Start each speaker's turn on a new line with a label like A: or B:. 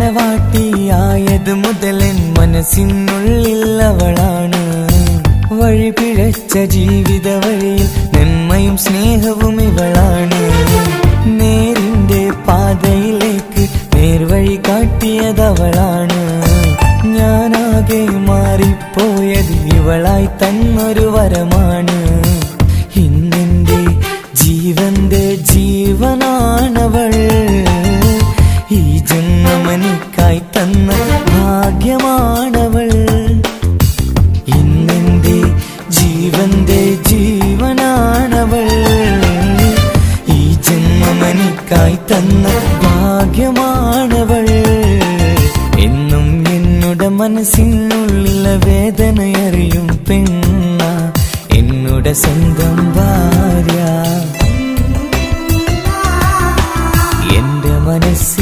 A: മണവാട്ടിയായത് മുതലൻ മനസ്സിനുള്ളിൽ അവളാണ്. വഴി പിഴച്ച ജീവിത വഴിയിൽ നന്മയും സ്നേഹവും ഇവളാണ്. നേരിന്റെ പാതയിലേക്ക് നേർവഴി കാട്ടിയതവളാണ്. ഞാനാകെ മാറിപ്പോയത് ഇവളായി തന്നൊരു വരമാണ്. ഇന്നെന്റെ ജീവന്റെ ജീവനാണവൾ. ഈ ജന്മമെനിക്കായി തന്ന ഭാഗ്യമാണവൾ. ഇന്നെന്റെ ജീവന്റെ ജീവനാണവൾ. ഈ ജന്മമെനിക്കായി തന്ന ഭാഗ്യമാണവൾ. എന്നും എന്നുടെ മനസ്സിനുള്ളിലെ വേദനയറിയും പെണ്ണ എന്നുടെ സ്വന്തം ഭാര്യ. എന്റെ മനസ്സിൽ